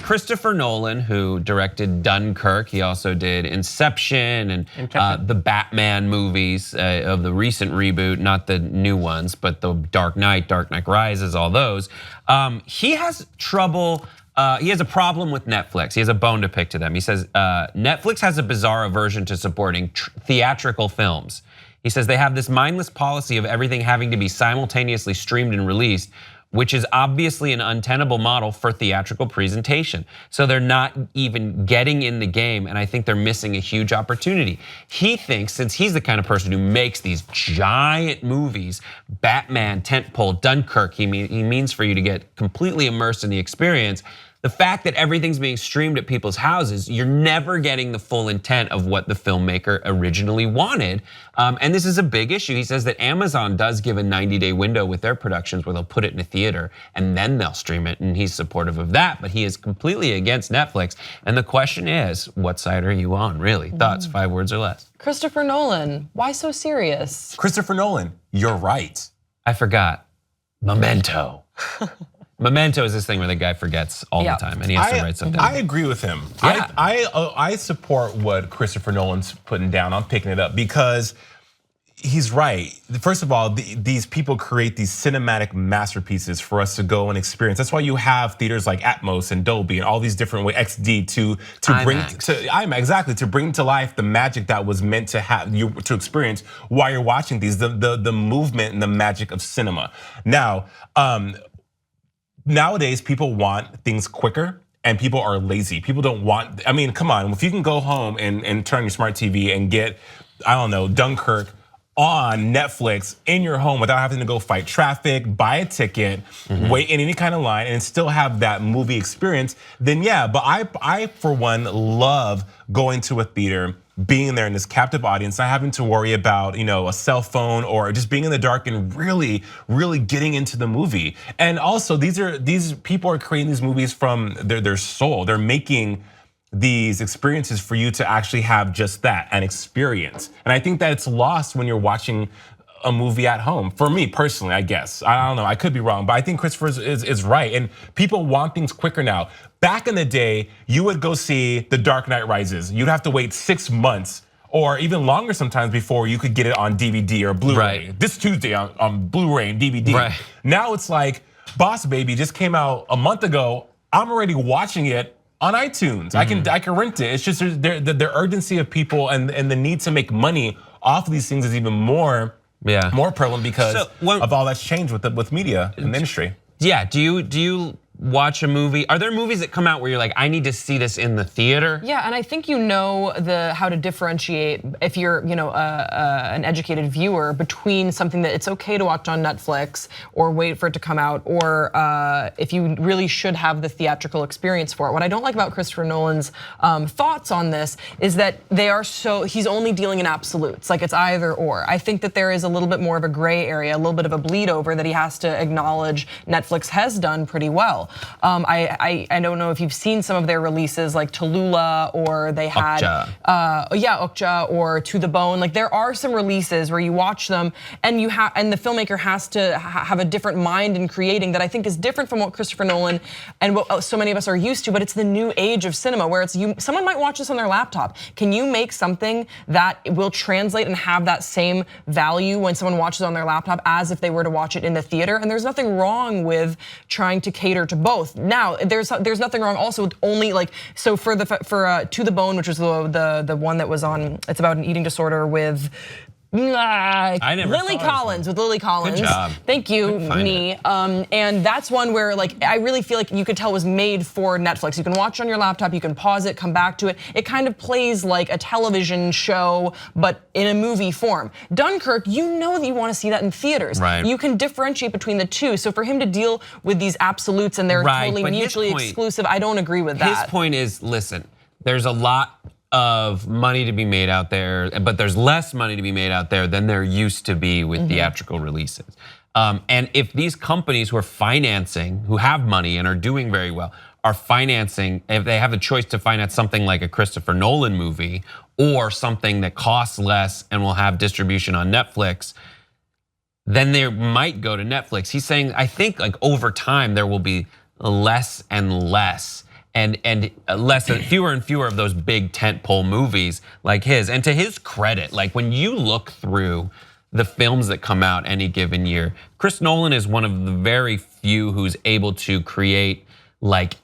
Christopher Nolan, who directed Dunkirk. He also did Inception and the Batman movies of the recent reboot, not the new ones, but the Dark Knight Rises, all those. He has trouble. He has a problem with Netflix. He has a bone to pick to them. He says Netflix has a bizarre aversion to supporting theatrical films. He says they have this mindless policy of everything having to be simultaneously streamed and released, which is obviously an untenable model for theatrical presentation. So they're not even getting in the game, and I think they're missing a huge opportunity. He thinks, since he's the kind of person who makes these giant movies, Batman, tentpole, Dunkirk, he means for you to get completely immersed in the experience. The fact that everything's being streamed at people's houses, you're never getting the full intent of what the filmmaker originally wanted. And this is a big issue. He says that Amazon does give a 90-day window with their productions where they'll put it in a theater and then they'll stream it, and he's supportive of that, but he is completely against Netflix. And the question is, what side are you on, really? Thoughts, 5 words or less. Christopher Nolan, why so serious? Christopher Nolan, you're right. I forgot, Memento. Memento is this thing where the guy forgets all the time and he has to write something. I agree with him. Yeah. I support what Christopher Nolan's putting down. I'm picking it up because he's right. First of all, these people create these cinematic masterpieces for us to go and experience. That's why you have theaters like Atmos and Dolby and all these different ways, XD to bring to IMAX, exactly, to bring to life the magic that was meant to have you to experience while you're watching these, the movement and the magic of cinema. Now, nowadays, people want things quicker and people are lazy. People don't want, I mean, come on, if you can go home and turn on your smart TV and get, I don't know, Dunkirk on Netflix in your home without having to go fight traffic, buy a ticket, wait in any kind of line and still have that movie experience, then yeah, but I for one love going to a theater, being there in this captive audience, not having to worry about, a cell phone or just being in the dark and really, really getting into the movie. And also, these people are creating these movies from their soul. They're making these experiences for you to actually have just that, an experience. And I think that it's lost when you're watching a movie at home. For me personally, I guess. I don't know, I could be wrong, but I think Christopher is right. And people want things quicker now. Back in the day, you would go see The Dark Knight Rises. You'd have to wait 6 months or even longer sometimes before you could get it on DVD or Blu-ray. Right. This Tuesday on Blu-ray and DVD. Right. Now it's like, Boss Baby just came out a month ago. I'm already watching it on iTunes. I can rent it. It's just the urgency of people and the need to make money off of these things is even more prevalent because of all that's changed with media in the industry. Yeah, do you watch a movie? Are there movies that come out where you're like, I need to see this in the theater? Yeah, and I think you know how to differentiate if you're an educated viewer between something that it's okay to watch on Netflix or wait for it to come out, or if you really should have the theatrical experience for it. What I don't like about Christopher Nolan's thoughts on this is that he's only dealing in absolutes, like it's either or. I think that there is a little bit more of a gray area, a little bit of a bleed over that he has to acknowledge Netflix has done pretty well. I don't know if you've seen some of their releases like Tallulah, or they had Okja or To the Bone. Like there are some releases where you watch them and the filmmaker has to have a different mind in creating that I think is different from what Christopher Nolan and what so many of us are used to. But it's the new age of cinema where someone might watch this on their laptop. Can you make something that will translate and have that same value when someone watches it on their laptop as if they were to watch it in the theater? And there's nothing wrong with trying to cater to both. Now, there's nothing wrong also with only so for To the Bone, which was the one that was on, it's about an eating disorder with Lily Collins. Good job. Thank you, me. And that's one where I really feel like you could tell was made for Netflix. You can watch it on your laptop, you can pause it, come back to it. It kind of plays like a television show, but in a movie form. Dunkirk, you know that you want to see that in theaters. Right. You can differentiate between the two. So for him to deal with these absolutes and they're totally mutually exclusive, I don't agree with that. His point is, listen, there's a lot of money to be made out there, but there's less money to be made out there than there used to be with theatrical releases. And if these companies who are financing, who have money and are doing very well, are financing, if they have a choice to finance something like a Christopher Nolan movie or something that costs less and will have distribution on Netflix, then they might go to Netflix. He's saying, I think over time there will be less and less. and fewer and fewer of those big tentpole movies like his. And to his credit, like when you look through the films that come out any given year, Chris Nolan is one of the very few who's able to create like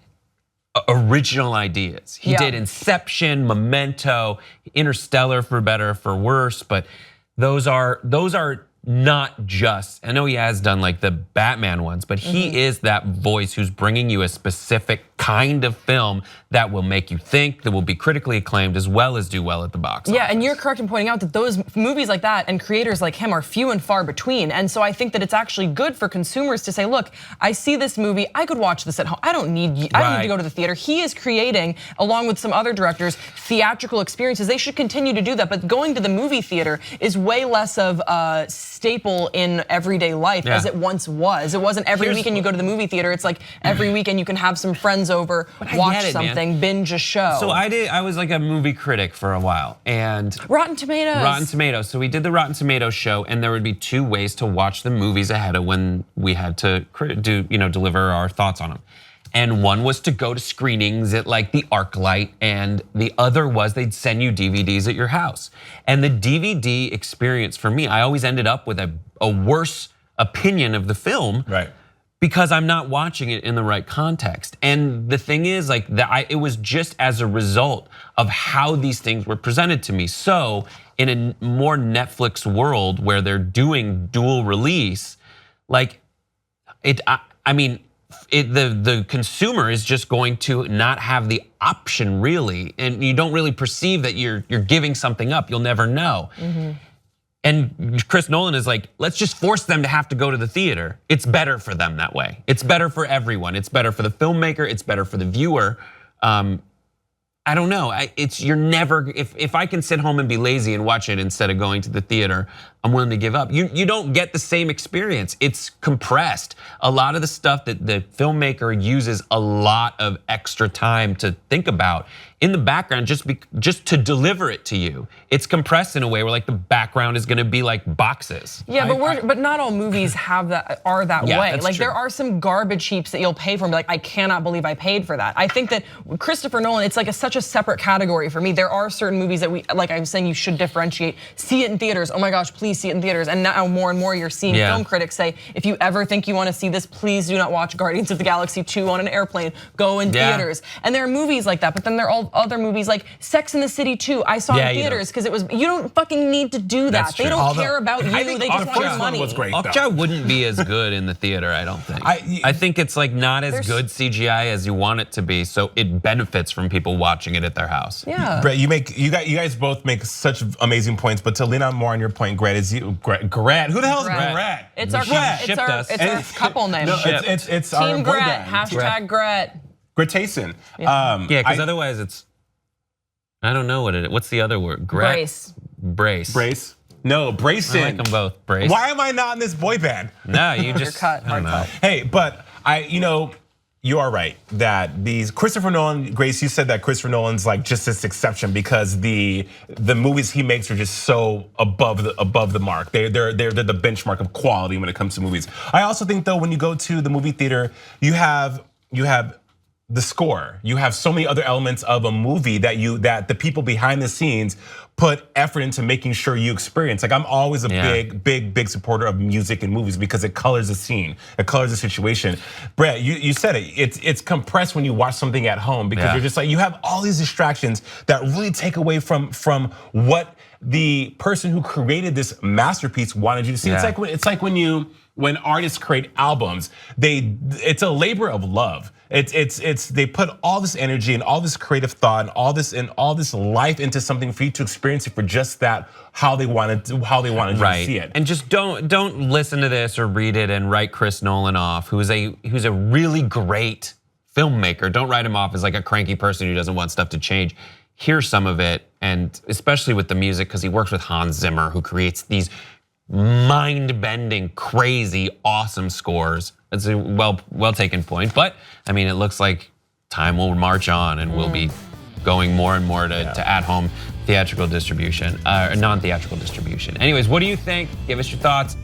original ideas. He did Inception, Memento, Interstellar for better or for worse, but those are not just, I know he has done like the Batman ones, but he is that voice who's bringing you a specific kind of film that will make you think, that will be critically acclaimed as well as do well at the box office. Yeah, and you're correct in pointing out that those movies like that and creators like him are few and far between. And so I think that it's actually good for consumers to say, look, I see this movie, I could watch this at home. I don't need to go to the theater. He is creating, along with some other directors, theatrical experiences. They should continue to do that, but going to the movie theater is way less of a staple in everyday life as it once was. It wasn't every weekend you go to the movie theater. It's like every weekend you can have some friends over, watch something, binge a show. So I was like a movie critic for a while, and Rotten Tomatoes. So we did the Rotten Tomatoes show, and there would be 2 ways to watch the movies ahead of when we had to deliver our thoughts on them. And one was to go to screenings at like the ArcLight, and the other was they'd send you DVDs at your house. And the DVD experience for me, I always ended up with a worse opinion of the film. Right. Because I'm not watching it in the right context. And the thing is, like, it was just as a result of how these things were presented to me. So in a more Netflix world where they're doing dual release, like the consumer is just going to not have the option really, and you don't really perceive that you're giving something up. You'll never know. And Chris Nolan is like, let's just force them to have to go to the theater. It's better for them that way. It's better for everyone. It's better for the filmmaker. It's better for the viewer. I don't know. You're never, if I can sit home and be lazy and watch it instead of going to the theater, I'm willing to give up. You don't get the same experience. It's compressed. A lot of the stuff that the filmmaker uses a lot of extra time to think about in the background just to deliver it to you. It's compressed in a way where like the background is gonna be like boxes. Yeah, but not all movies are that way. Like true. there are some garbage heaps that you'll pay for and be like, I cannot believe I paid for that. I think that Christopher Nolan, it's like such a separate category for me. There are certain movies that like I was saying, you should differentiate. See it in theaters. Oh my gosh, please see it in theaters. And now more and more you're seeing film critics say, if you ever think you want to see this, please do not watch Guardians of the Galaxy 2 on an airplane. Go in theaters. And there are movies like that, but then there are all other movies like Sex and the City 2. I saw in theaters because it was. You don't fucking need to do that. They don't care about you. They just want your money. Was great, Okja wouldn't be as good in the theater, I don't think. I think it's like not as good CGI as you want it to be, so it benefits from people watching it at their house. Yeah. Brett, you guys both make such amazing points, but to lean on more on your point, Gret, who the hell is Gret? It's our couple name. No, it's Team our boy Gret. band. Hashtag Gret. Gretayson. Yeah, because otherwise it's, I don't know what it is. What's the other word? Brace. Brace. No, Brayson. I like them both. Brace. Why am I not in this boy band? No, you just. You're cut. I don't know. Hey, but you are right that these Christopher Nolan, Grace, you said that Christopher Nolan's like just this exception because the movies he makes are just so above the mark. They're the benchmark of quality when it comes to movies. I also think though when you go to the movie theater, you have the score. You have so many other elements of a movie that the people behind the scenes put effort into making sure you experience. Like I'm always a big supporter of music in movies because it colors the scene, it colors the situation. Brett, you said it. It's compressed when you watch something at home because you're just like you have all these distractions that really take away from what the person who created this masterpiece wanted you to see. It's like when artists create albums, it's a labor of love. They put all this energy and all this creative thought and all this life into something for you to experience it for just that how they wanted you to see it. And just don't listen to this or read it and write Chris Nolan off, who's a really great filmmaker. Don't write him off as like a cranky person who doesn't want stuff to change. Hear some of it, and especially with the music, because he works with Hans Zimmer, who creates these mind-bending, crazy, awesome scores. It's a well taken point, but I mean, it looks like time will march on, and we'll be going more and more to at-home theatrical distribution, or non-theatrical distribution. Anyways, what do you think? Give us your thoughts